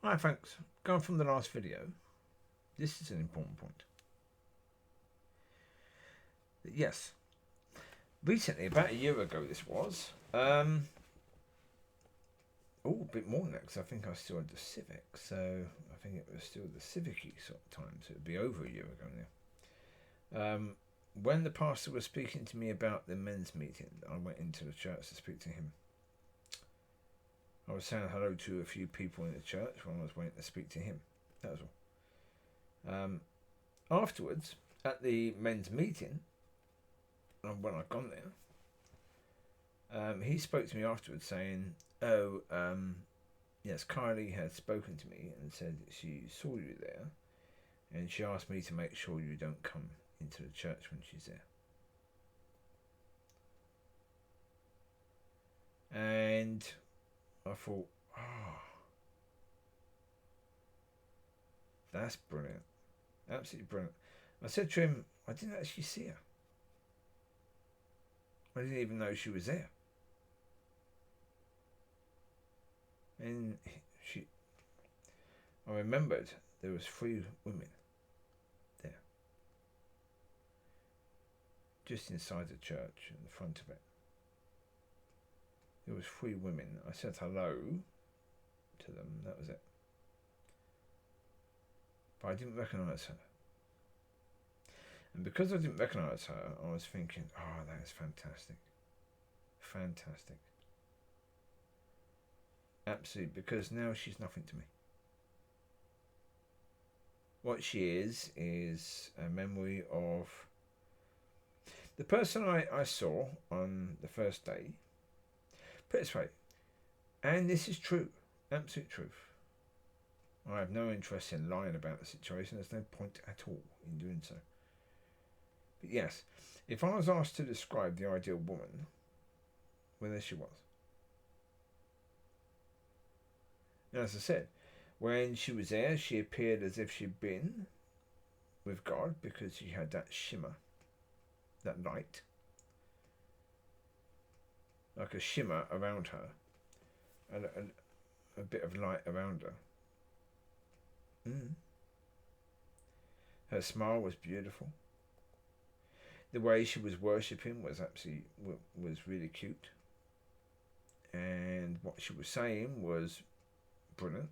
Hi folks, going from the last video, this is an important point. Yes, recently, about a year ago this was, a bit more than that, because I think I still had the Civic, so I think it was still the Civic-y sort of time, so it would be over a year ago now. When the pastor was speaking to me about the men's meeting, I went into the church to speak to him. I was saying hello to a few people in the church when I was waiting to speak to him. That was all. Afterwards, at the men's meeting, when I'd gone there, he spoke to me afterwards saying, yes, Kylie had spoken to me and said that she saw you there and she asked me to make sure you don't come into the church when she's there. And I thought, that's brilliant. Absolutely brilliant. I said to him, I didn't actually see her. I didn't even know she was there. And I remembered there was 3 women there. Just inside the church, in the front of it. There was 3 women. I said hello to them, that was it. But I didn't recognise her. And because I didn't recognise her, I was thinking, that is fantastic. Fantastic. Absolutely, because now she's nothing to me. What she is a memory of the person I saw on the first day. Put it this way, and this is true, absolute truth. I have no interest in lying about the situation. There's no point at all in doing so. But yes, if I was asked to describe the ideal woman, well, there she was. And as I said, when she was there, she appeared as if she'd been with God because she had that shimmer, that light, like a shimmer around her, and a bit of light around her. Her smile was beautiful. The way she was worshipping was really cute, and what she was saying was brilliant,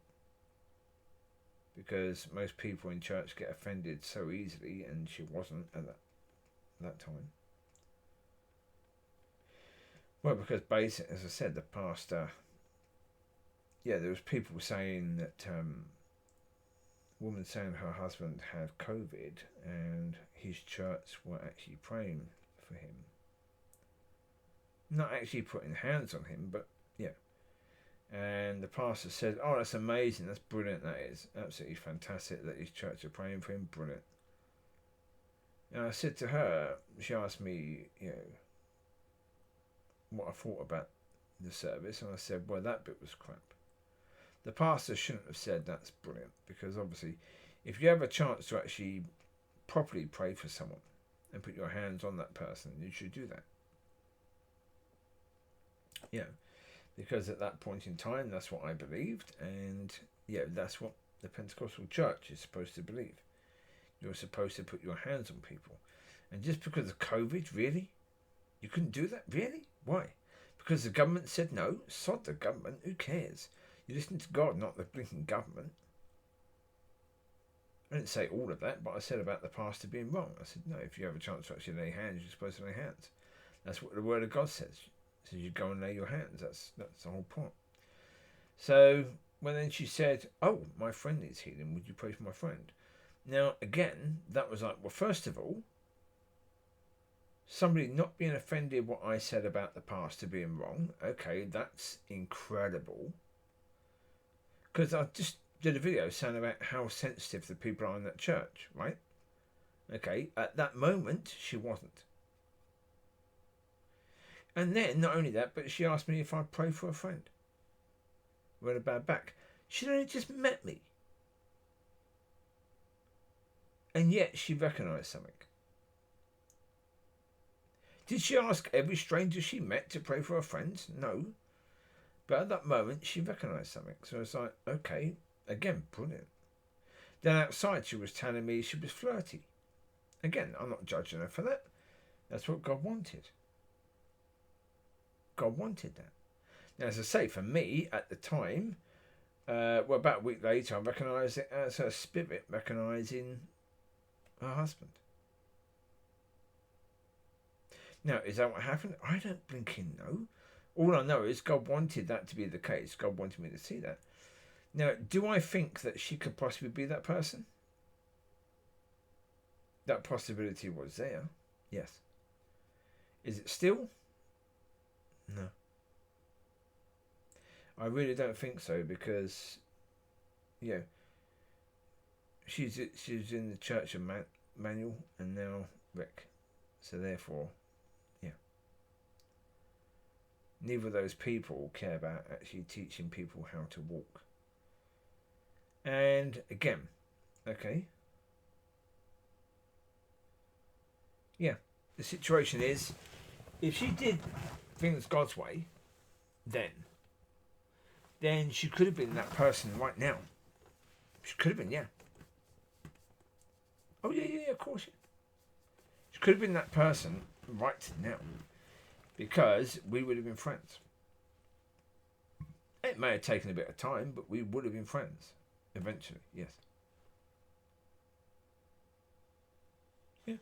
because most people in church get offended so easily, and she wasn't at that time. Well, because basically, as I said, the pastor, there was people saying that woman saying her husband had COVID and his church were actually praying for him. Not actually putting hands on him, but yeah. And the pastor said, that's amazing, that's brilliant, that is. Absolutely fantastic that his church are praying for him, brilliant. And I said to her, she asked me, what I thought about the service, and I said, well, that bit was crap. The pastor shouldn't have said that's brilliant, because obviously if you have a chance to actually properly pray for someone and put your hands on that person, you should do that. Because at that point in time, that's what I believed, and that's what the Pentecostal church is supposed to believe. You're supposed to put your hands on people. And just because of COVID, really? You couldn't do that? Really? Why? Because the government said no? Sod the government, who cares? You listen to God, not the blinking government. I didn't say all of that, but I said about the pastor being wrong. I said, no, if you have a chance to actually lay hands, you're supposed to lay hands. That's what the word of God says. It says you go and lay your hands. That's the whole point. So when then she said, my friend needs healing, would you pray for my friend? Now, again, that was like, well, first of all, somebody not being offended what I said about the pastor being wrong. Okay, that's incredible. Because I just did a video saying about how sensitive the people are in that church, right? Okay, at that moment, she wasn't. And then, not only that, but she asked me if I'd pray for a friend who had a bad back. She'd only just met me. And yet, she recognised something. Did she ask every stranger she met to pray for her friends? No. But at that moment, she recognised something. So it's like, okay, Again, brilliant. Then outside she was telling me she was flirty. Again, I'm not judging her for that. That's what God wanted. God wanted that. Now, as I say, for me, at the time, about a week later, I recognised it as her spirit recognising her husband. Now, is that what happened? I don't blinking know. All I know is God wanted that to be the case. God wanted me to see that. Now, do I think that she could possibly be that person? That possibility was there. Yes. Is it still? No. I really don't think so, because, she's in the Church of Manuel and now Rick. So therefore, neither of those people care about actually teaching people how to walk. And again, okay. Yeah, the situation is, if she did things God's way, then she could have been that person right now. She could have been, yeah. Oh, yeah, of course. Yeah. She could have been that person right now, because we would have been friends. It may have taken a bit of time, but we would have been friends eventually, yes. Yeah.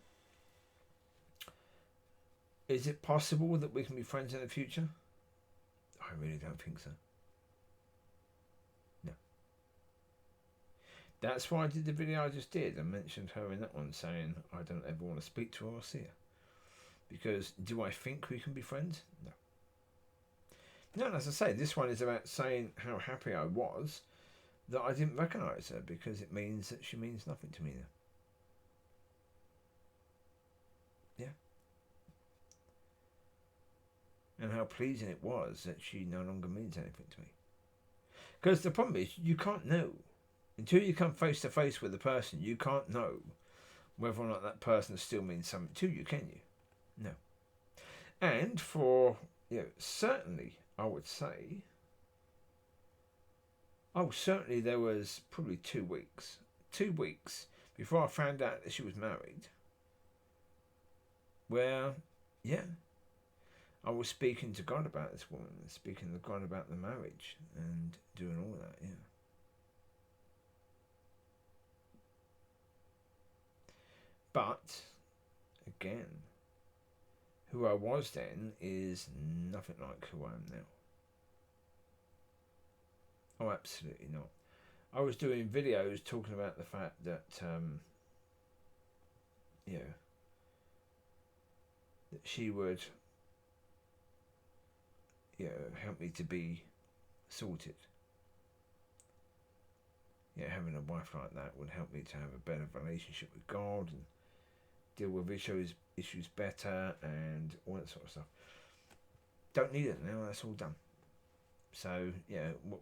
Is it possible that we can be friends in the future? I really don't think so. No. That's why I did the video I just did. I mentioned her in that one, saying I don't ever want to speak to her or see her. Because do I think we can be friends? No. No, and as I say, this one is about saying how happy I was that I didn't recognise her, because it means that she means nothing to me now. Yeah. And how pleasing it was that she no longer means anything to me. Because the problem is, you can't know. Until you come face to face with the person, you can't know whether or not that person still means something to you, can you? No. And for, certainly, I would say, certainly there was probably 2 weeks. 2 weeks before I found out that she was married, where, I was speaking to God about this woman, speaking to God about the marriage and doing all that, But, again, who I was then is nothing like who I am now. Oh, absolutely not. I was doing videos talking about the fact that, that she would, help me to be sorted. Having a wife like that would help me to have a better relationship with God and deal with issues better and all that sort of stuff. Don't need it now. That's all done. So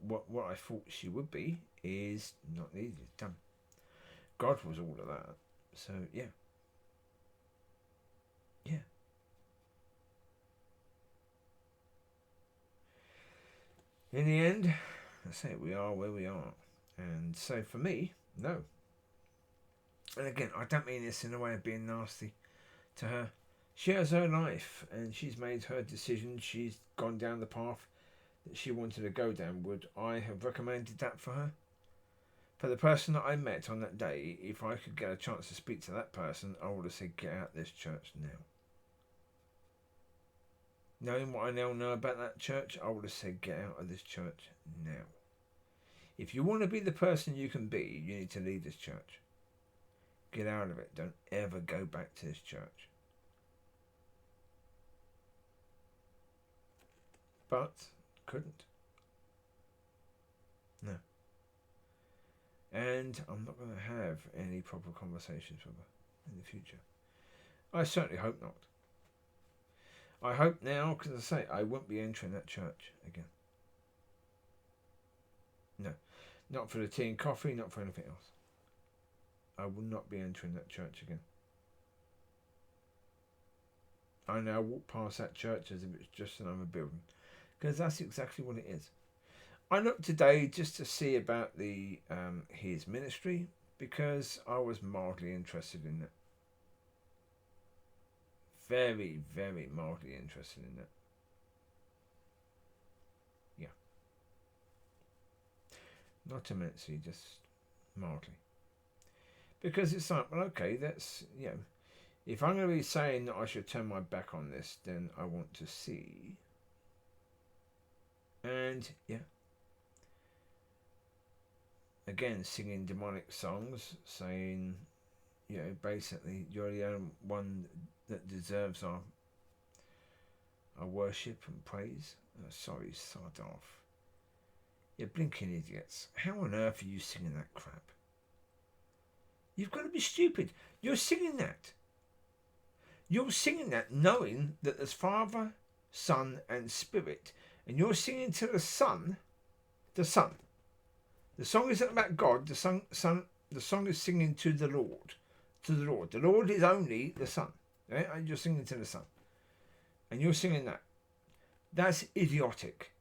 what I thought she would be is not needed. Done. God was all of that. So yeah. In the end, I say we are where we are, and so for me, no. And again, I don't mean this in a way of being nasty to her. She has her life, and she's made her decision. She's gone down the path that she wanted to go down. Would I have recommended that for her? For the person that I met on that day, if I could get a chance to speak to that person, I would have said, get out of this church now. Knowing what I now know about that church, I would have said, get out of this church now. If you want to be the person you can be, you need to leave this church. Get out of it. Don't ever go back to this church. But couldn't. No. And I'm not going to have any proper conversations with her in the future. I certainly hope not. I hope now, because I say, I won't be entering that church again. No. Not for the tea and coffee, not for anything else. I will not be entering that church again. I now walk past that church as if it's just another building. Because that's exactly what it is. I looked today just to see about the his ministry because I was mildly interested in it. Very, very mildly interested in it. Yeah. Not immensely, just mildly. Because it's like, well, okay, that's, if I'm going to be saying that I should turn my back on this, then I want to see. And, again, singing demonic songs, saying, basically, you're the only one that deserves our worship and praise. Oh, sorry, sod off. You blinking idiots. How on earth are you singing that crap? You've got to be stupid. You're singing that. You're singing that knowing that there's Father, Son, and Spirit. And you're singing to the Son. The Son. The song isn't about God. The song is singing to the Lord. To the Lord. The Lord is only the Son. Right? And you're singing to the Son. And you're singing that. That's idiotic.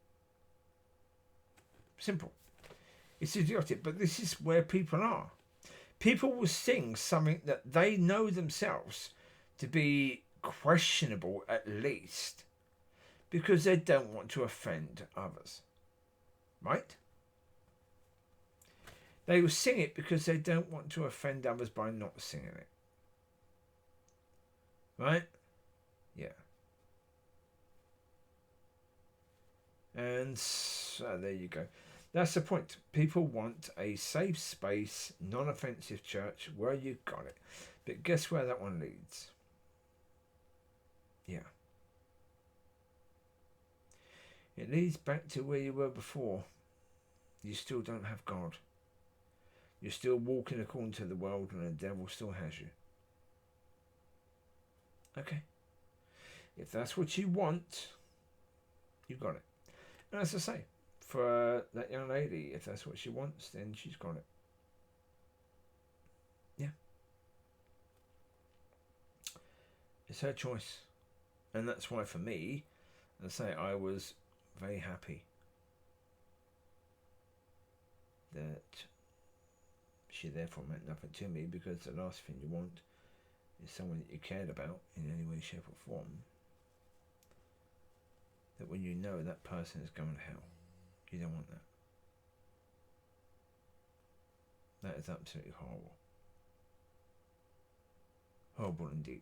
Simple. It's idiotic. But this is where people are. People will sing something that they know themselves to be questionable at least because they don't want to offend others. Right? They will sing it because they don't want to offend others by not singing it. Right? Yeah. And so there you go. That's the point. People want a safe space, non-offensive church where you got it. But guess where that one leads? Yeah. It leads back to where you were before. You still don't have God. You're still walking according to the world and the devil still has you. Okay. If that's what you want, you got it. And as I say, for that young lady, if that's what she wants, then she's got it. Yeah. It's her choice. And that's why for me, as I say, I was very happy that she therefore meant nothing to me, because the last thing you want is someone that you cared about in any way, shape or form, that when you know that person is going to hell, you don't want that. That is absolutely horrible. Horrible indeed.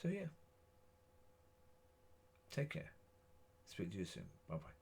So yeah. Take care. Speak to you soon. Bye bye.